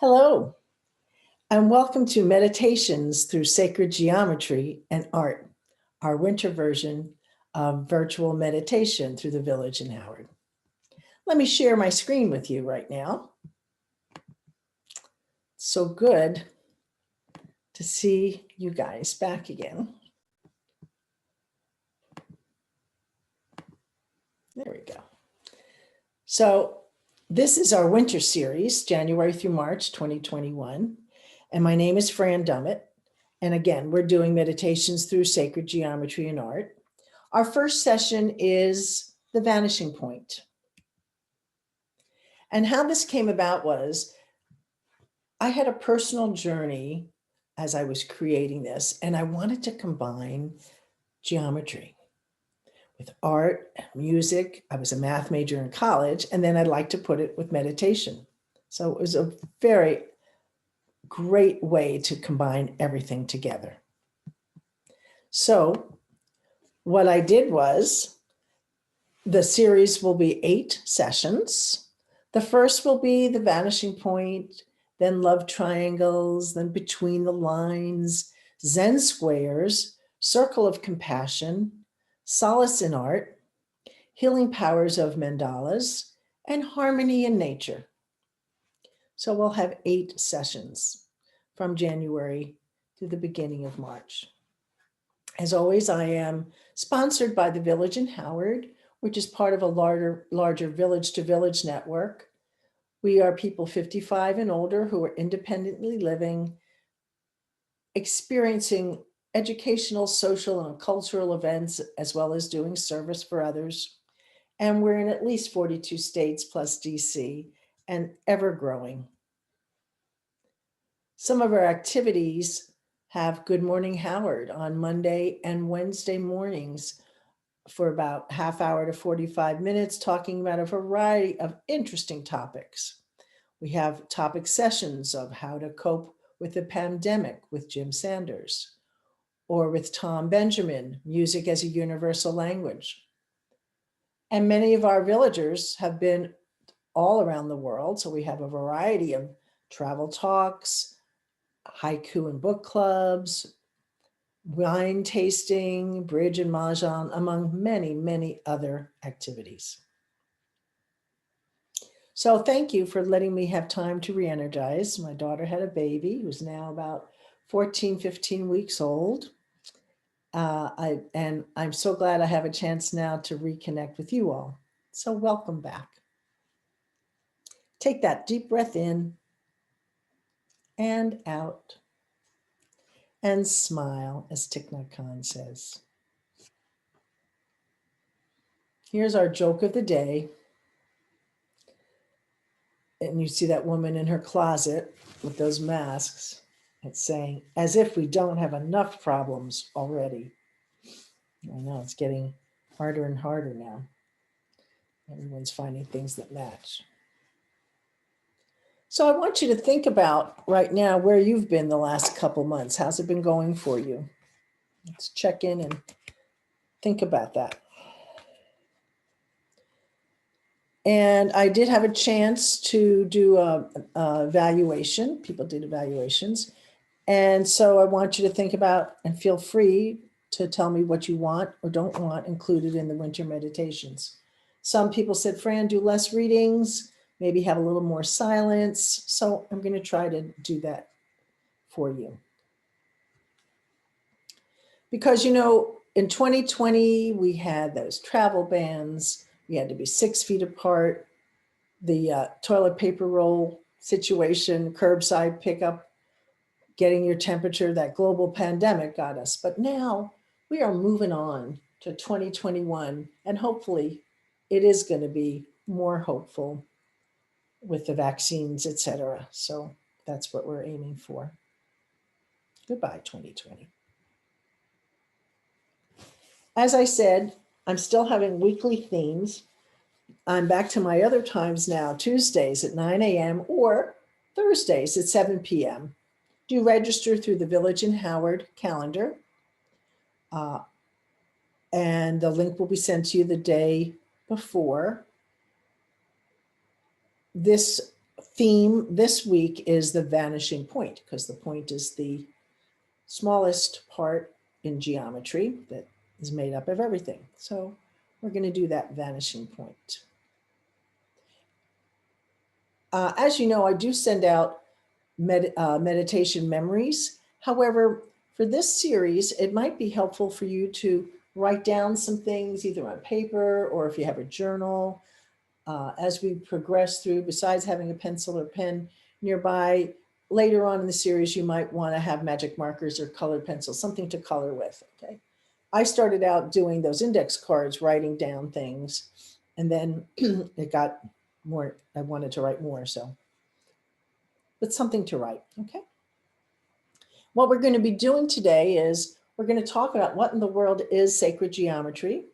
Hello, and welcome to Meditations through Sacred Geometry and Art, our winter version of virtual meditation through the village in Howard. Let me share my screen with you right now. So good to see you guys back again. There we go. So this is our winter series, January through March 2021. And my name is Fran Dummett. And again, we're doing meditations through sacred geometry and art. Our first session is the Vanishing Point. And how this came about was I had a personal journey as I was creating this, and I wanted to combine geometry with art, music. I was a math major in college, and then I'd like to put it with meditation. So it was a very great way to combine everything together. So what I did was, the series will be 8 sessions. The first will be the vanishing point, then love triangles, then between the lines, Zen squares, circle of compassion, solace in art, healing powers of mandalas, and harmony in nature. So we'll have 8 sessions from January to the beginning of March. As always, I am sponsored by the Village in Howard, which is part of a larger village-to-village network. We are people 55 and older who are independently living, experiencing educational, social, and cultural events, as well as doing service for others. And we're in at least 42 states plus DC and ever growing. Some of our activities have Good Morning Howard on Monday and Wednesday mornings for about half hour to 45 minutes, talking about a variety of interesting topics. We have topic sessions of how to cope with the pandemic with Jim Sanders, or with Tom Benjamin, music as a universal language. And many of our villagers have been all around the world, so we have a variety of travel talks, haiku and book clubs, wine tasting, bridge and mahjong, among many, many other activities. So thank you for letting me have time to re-energize. My daughter had a baby who's now about 14, 15 weeks old. And I'm so glad I have a chance now to reconnect with you all. So welcome back. Take that deep breath in and out. And smile, as Thich Nhat Hanh says. Here's our joke of the day. And you see that woman in her closet with those masks. It's saying, as if we don't have enough problems already. I know it's getting harder and harder now. Everyone's finding things that match. So I want you to think about right now where you've been the last couple months. How's it been going for you? Let's check in and think about that. And I did have a chance to do a evaluation. People did evaluations. And so I want you to think about and feel free to tell me what you want or don't want included in the winter meditations. Some people said, Fran, do less readings, maybe have a little more silence. So I'm going to try to do that for you. Because, you know, in 2020, we had those travel bans. We had to be 6 feet apart. The toilet paper roll situation, curbside pickup, getting your temperature, that global pandemic got us. But now we are moving on to 2021, and hopefully it is going to be more hopeful with the vaccines, etc. So that's what we're aiming for. Goodbye, 2020. As I said, I'm still having weekly themes. I'm back to my other times now, Tuesdays at 9 a.m. or Thursdays at 7 p.m. Do register through the Village in Howard calendar. And the link will be sent to you the day before. This theme this week is the vanishing point, because the point is the smallest part in geometry that is made up of everything. So we're going to do that vanishing point. As you know, I do send out meditation memories. However, for this series, it might be helpful for you to write down some things either on paper or if you have a journal. As we progress through, besides having a pencil or pen nearby, later on in the series, you might want to have magic markers or colored pencils, something to color with, okay? I started out doing those index cards, writing down things, and then it got more, I wanted to write more, so. But something to write, okay? What we're going to be doing today is we're going to talk about what in the world is sacred geometry,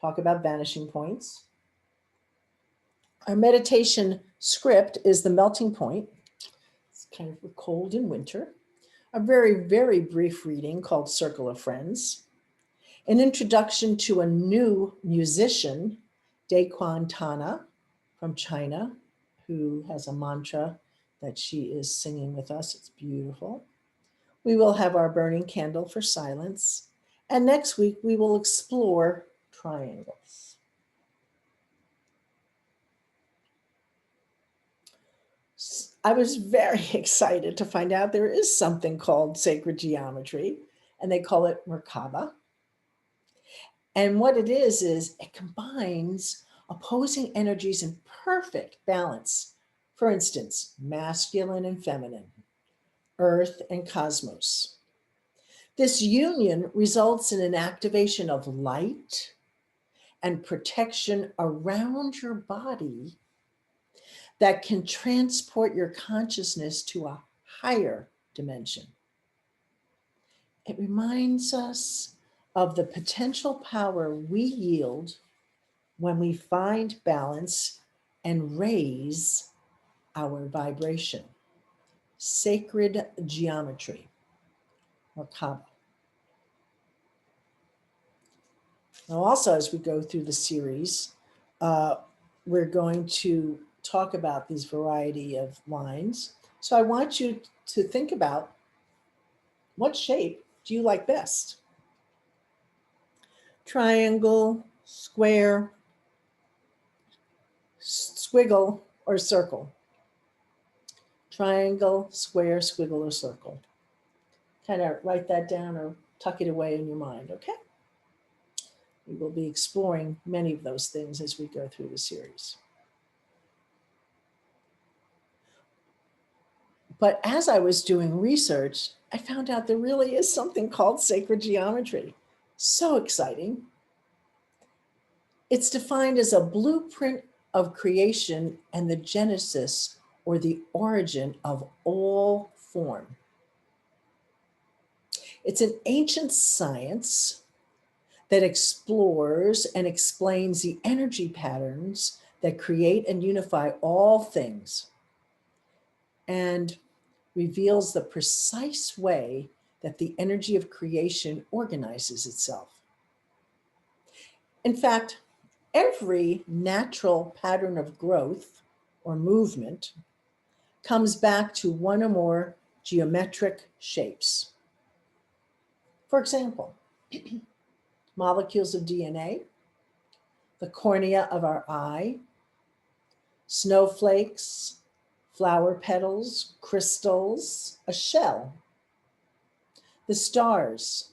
talk about vanishing points. Our meditation script is the melting point. It's kind of cold in winter. A very, very brief reading called Circle of Friends. An introduction to a new musician, Dequan Tana from China, who has a mantra that she is singing with us. It's beautiful. We will have our burning candle for silence. And next week, we will explore triangles. I was very excited to find out there is something called sacred geometry, and they call it Merkaba. And what it is it combines opposing energies in perfect balance. For instance, masculine and feminine, earth and cosmos. This union results in an activation of light and protection around your body that can transport your consciousness to a higher dimension. It reminds us of the potential power we yield when we find balance and raise our vibration. Sacred geometry, or Kaba. Now, also, as we go through the series, we're going to talk about these variety of lines. So I want you to think about what shape do you like best? Triangle, square, squiggle, or circle? Triangle, square, squiggle, or circle? Kind of write that down or tuck it away in your mind, okay? We will be exploring many of those things as we go through the series. But as I was doing research, I found out there really is something called sacred geometry. So exciting. It's defined as a blueprint of creation and the genesis or the origin of all form. It's an ancient science that explores and explains the energy patterns that create and unify all things and reveals the precise way that the energy of creation organizes itself. In fact, every natural pattern of growth or movement comes back to one or more geometric shapes. For example, molecules of DNA, the cornea of our eye, snowflakes, flower petals, crystals, a shell, the stars,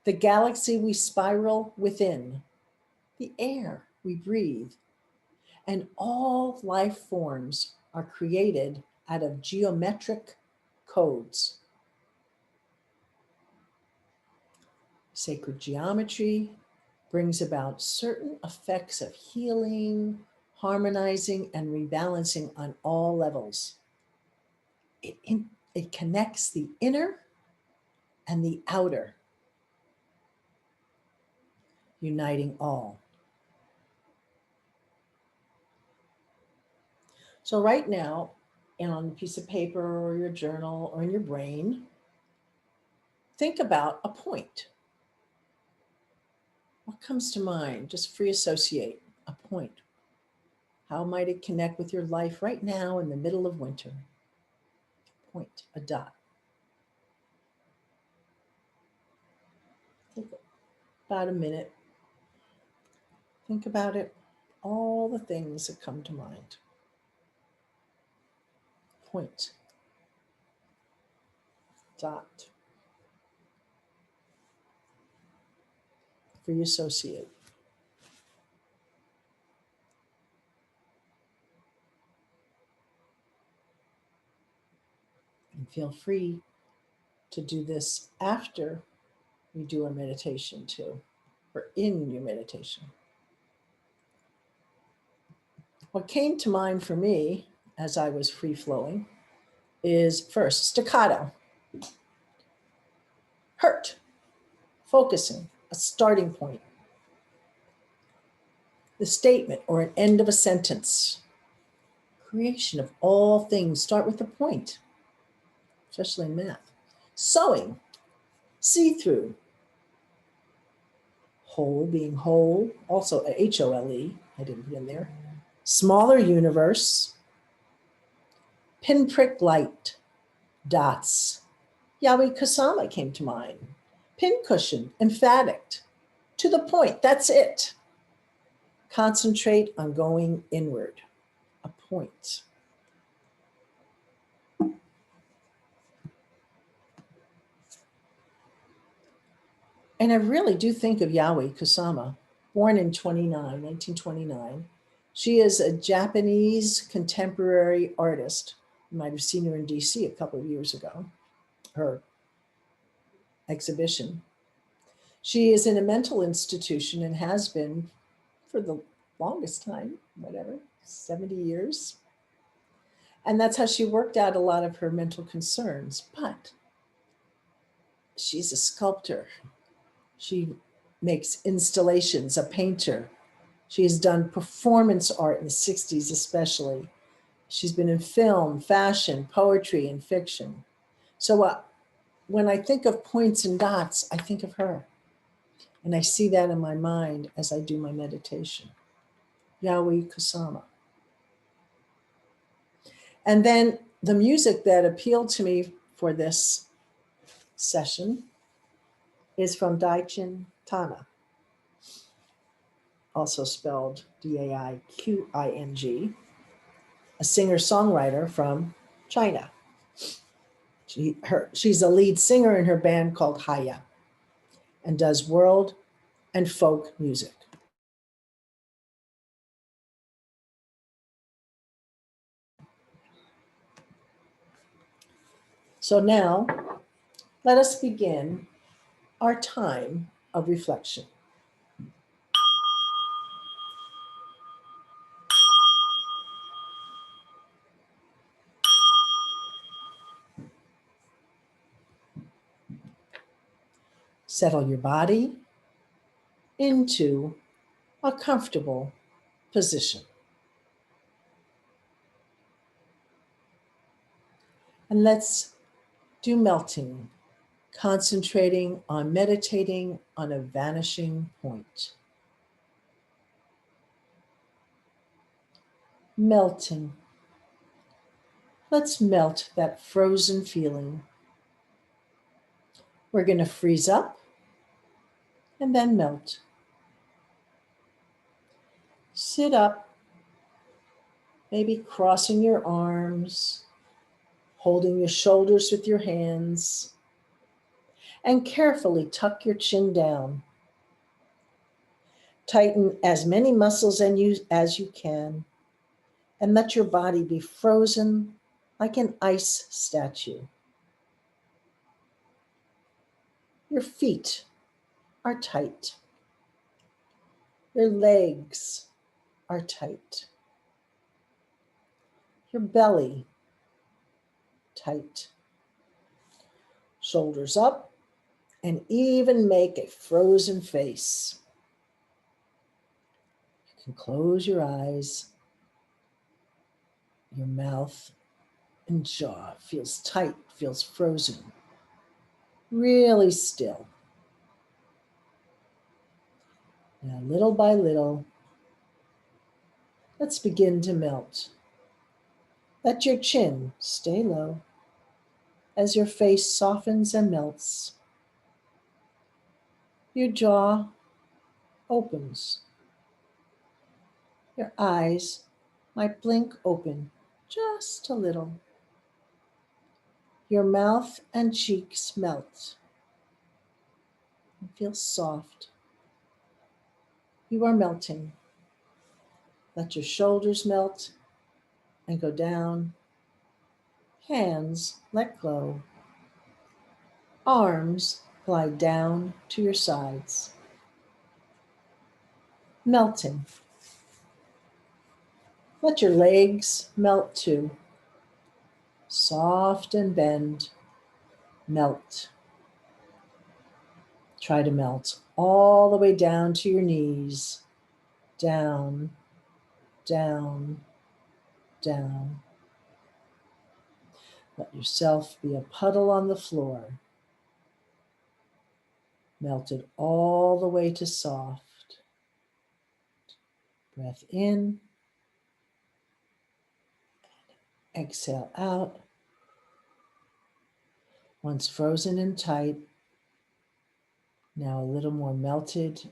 the galaxy we spiral within, the air we breathe, and all life forms are created out of geometric codes. Sacred geometry brings about certain effects of healing, harmonizing, and rebalancing on all levels. It connects the inner and the outer, uniting all. So right now, and on a piece of paper or your journal or in your brain, think about a point. What comes to mind? Just free associate a point. How might it connect with your life right now in the middle of winter? Point, a dot. Take about a minute. Think about it, all the things that come to mind. Point, dot. Free associate. And feel free to do this after we do our meditation too, or in your meditation. What came to mind for me as I was free flowing is first staccato, hurt, focusing, a starting point, the statement or an end of a sentence, creation of all things start with a point, especially in math. Sewing, see-through, whole being whole, also a HOLE, I didn't put in there. Smaller universe, pinprick light, dots. Yahweh Kusama came to mind. Pincushion, emphatic, to the point, that's it. Concentrate on going inward, a point. And I really do think of Yahweh Kusama, born in 1929. She is a Japanese contemporary artist. You might have seen her in DC a couple of years ago, her exhibition. She is in a mental institution and has been for the longest time, 70 years. And that's how she worked out a lot of her mental concerns. But she's a sculptor. She makes installations, a painter. She has done performance art in the 60s, especially. She's been in film, fashion, poetry, and fiction. So when I think of points and dots, I think of her. And I see that in my mind as I do my meditation. Yahweh Kusama. And then the music that appealed to me for this session is from Daichin Tana, also spelled Daiqing, a singer-songwriter from China. She's a lead singer in her band called Haya and does world and folk music. So now, let us begin our time of reflection. Settle your body into a comfortable position. And let's do melting, concentrating on meditating on a vanishing point. Melting. Let's melt that frozen feeling. We're going to freeze up and then melt. Sit up, maybe crossing your arms, holding your shoulders with your hands, and carefully tuck your chin down. Tighten as many muscles as you can, and let your body be frozen like an ice statue. Your feet are tight. Your legs are tight. Your belly tight. Shoulders up, and even make a frozen face. You can close your eyes. Your mouth and jaw feels tight, feels frozen, really still. Now, little by little, Let's begin to melt. Let your chin stay low as your face softens and melts. Your jaw opens. Your eyes might blink open just a little. Your mouth and cheeks melt and feel soft. You are melting. Let your shoulders melt and go down. Hands let go. Arms glide down to your sides. Melting. Let your legs melt too. Soft and bend. Melt. Try to melt all the way down to your knees. Down, down, down. Let yourself be a puddle on the floor. Melted all the way to soft. Breath in. Exhale out. Once frozen and tight, now a little more melted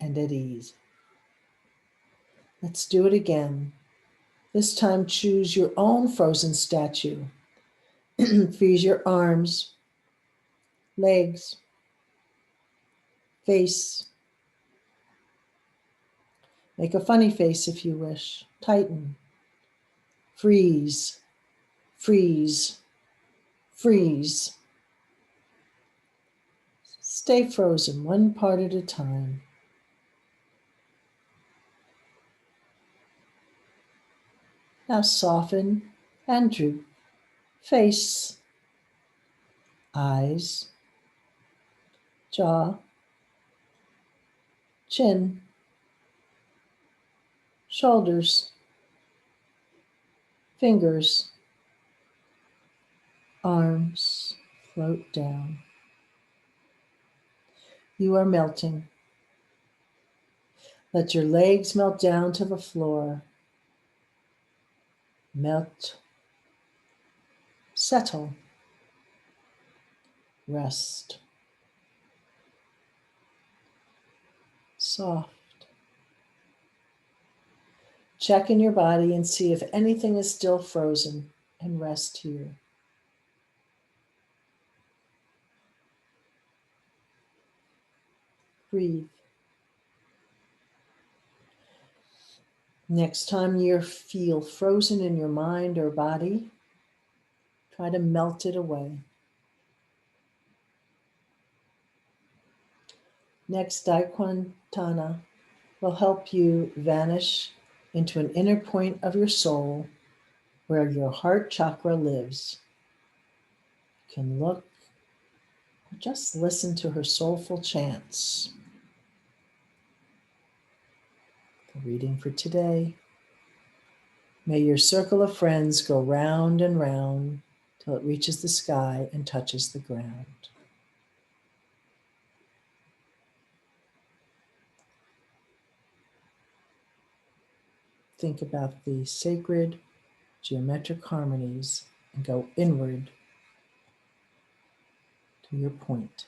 and at ease. Let's do it again. This time choose your own frozen statue. Freeze your arms, legs, face. Make a funny face if you wish. Tighten. Freeze, freeze, freeze. Stay frozen one part at a time. Now soften and droop. Face, eyes, jaw, chin, shoulders, fingers, arms float down. You are melting. Let your legs melt down to the floor. Melt, settle, rest, soft. Check in your body and see if anything is still frozen and rest here. Breathe. Next time you feel frozen in your mind or body, try to melt it away. Next, Daikwantana will help you vanish into an inner point of your soul where your heart chakra lives. You can look or just listen to her soulful chants. The reading for today. May your circle of friends go round and round till it reaches the sky and touches the ground. Think about the sacred geometric harmonies and go inward to your point.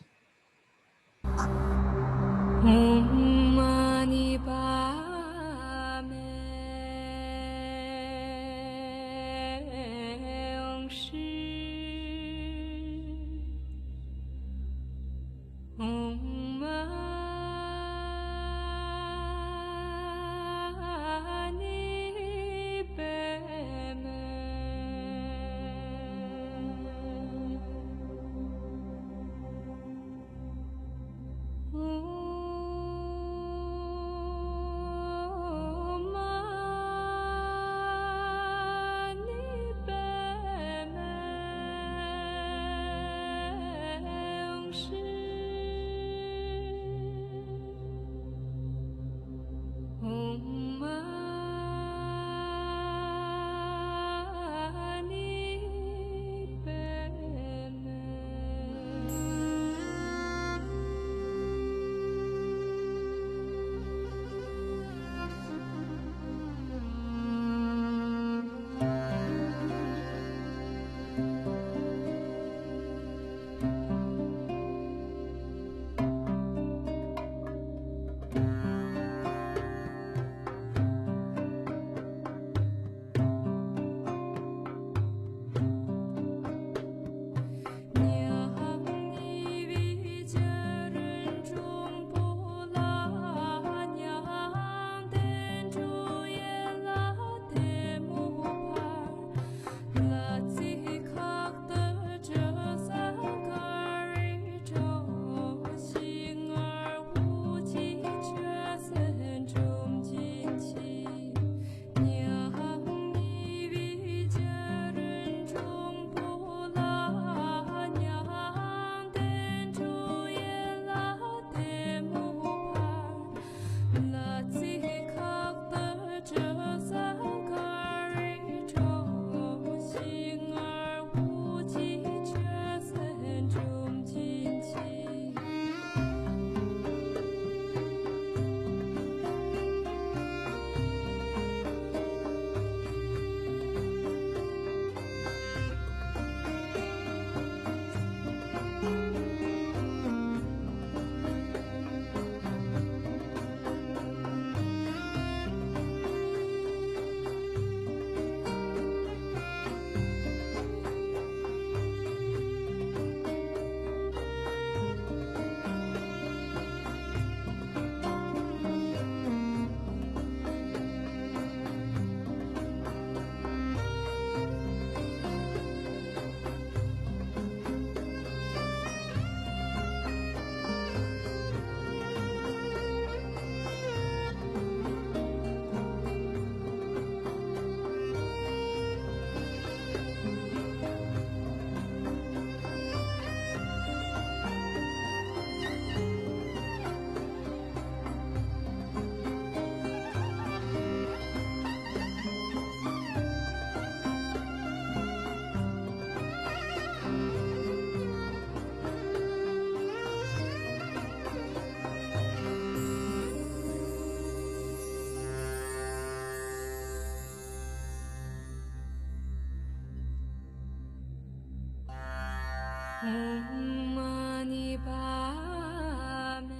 Om Mani Padme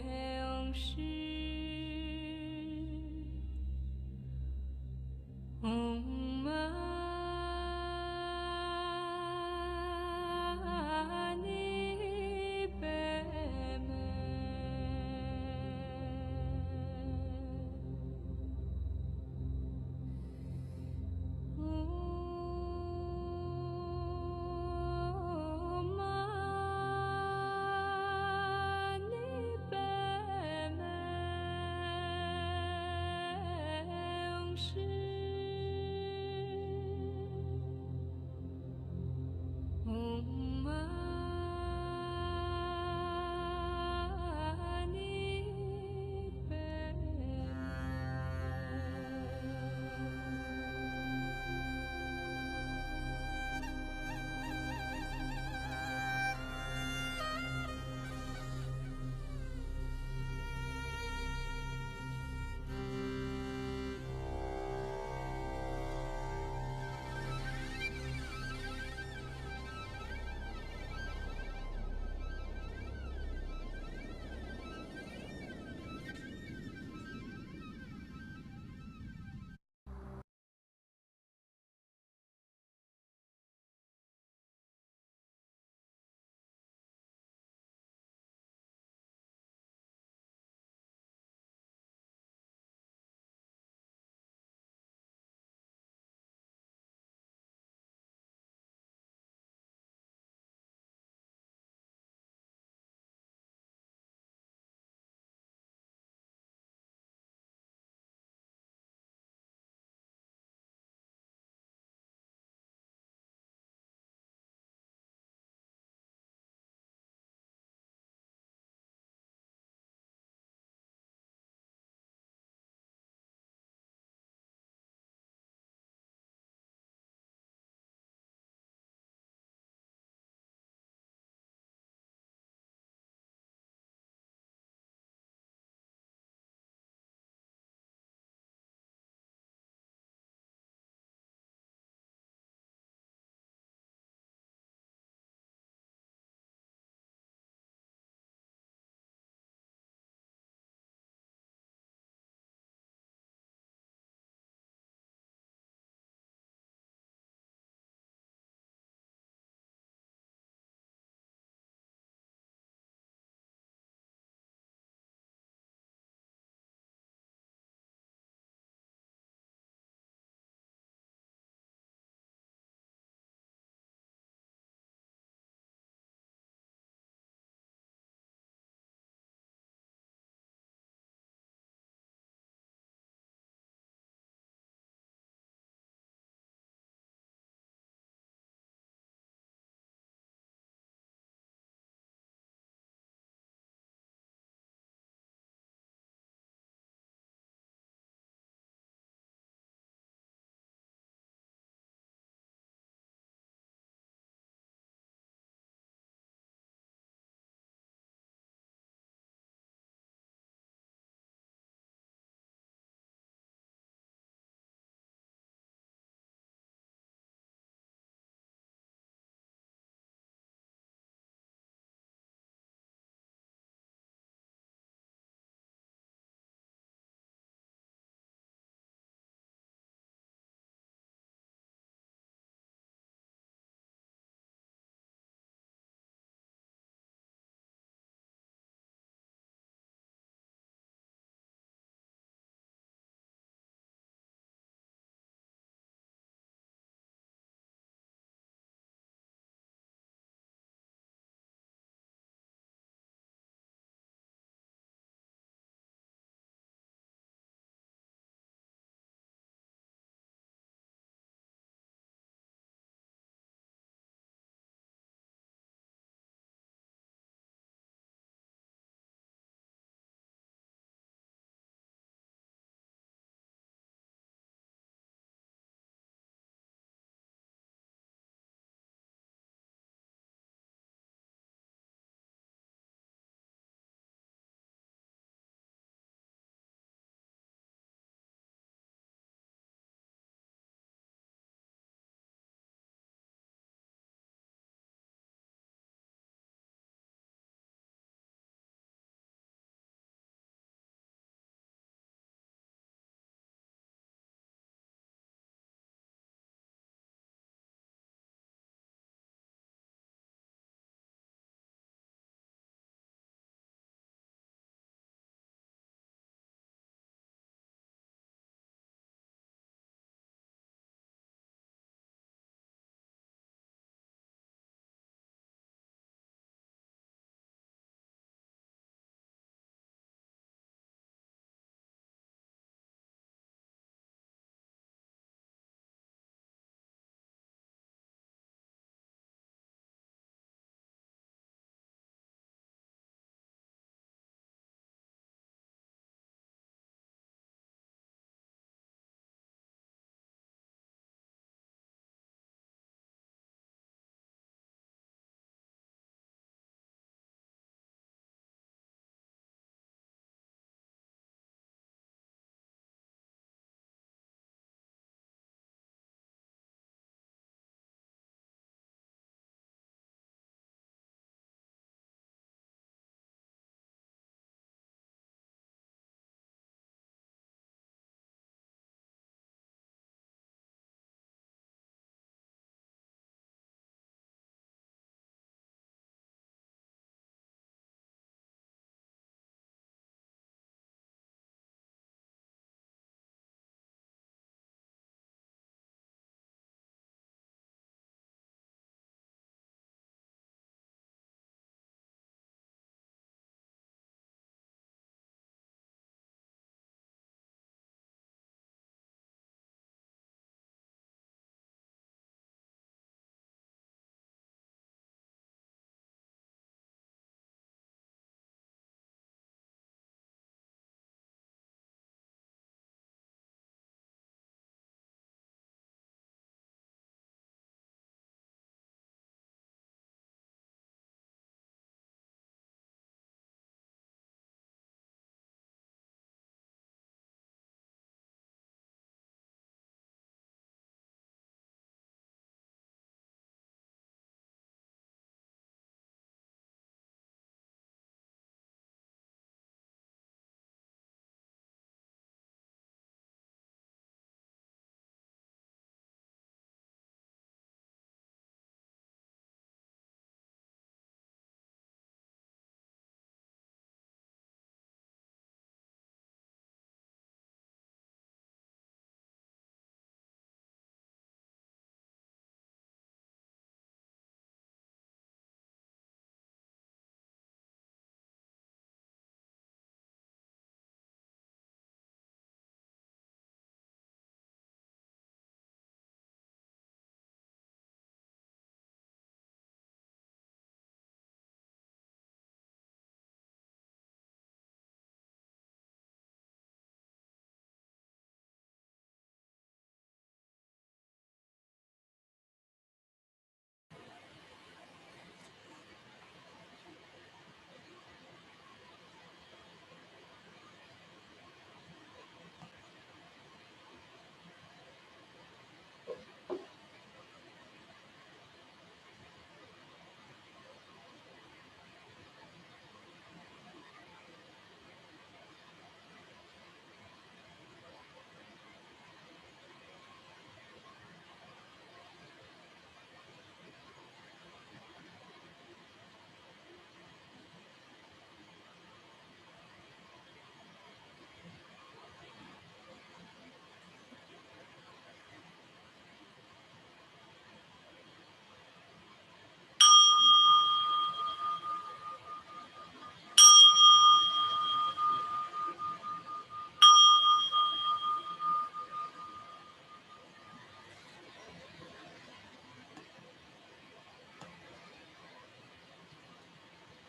Hum Shri Om Mani Padme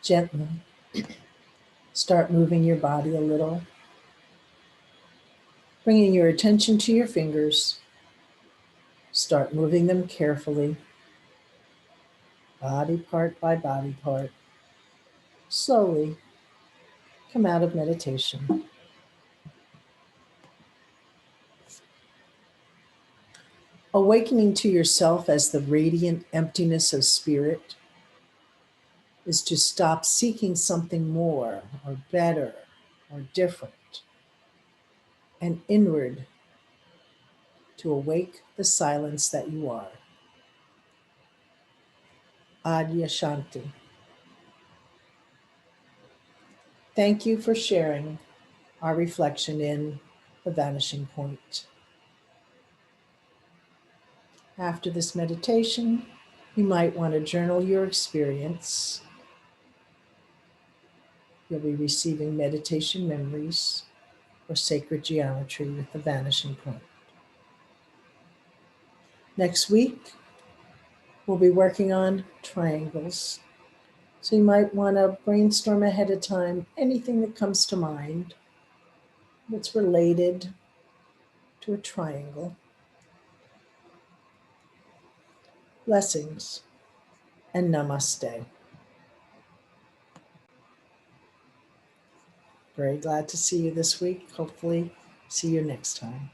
Gently start moving your body a little, bringing your attention to your fingers. Start moving them carefully, body part by body part. Slowly come out of meditation. Awakening to yourself as the radiant emptiness of spirit is to stop seeking something more or better or different, and inward to awake the silence that you are. Adya Shanti. Thank you for sharing our reflection in the vanishing point. After this meditation, you might want to journal your experience. You'll be receiving meditation memories or sacred geometry with the vanishing point. Next week, we'll be working on triangles. So you might want to brainstorm ahead of time anything that comes to mind that's related to a triangle. Blessings and namaste. Very glad to see you this week. Hopefully, see you next time.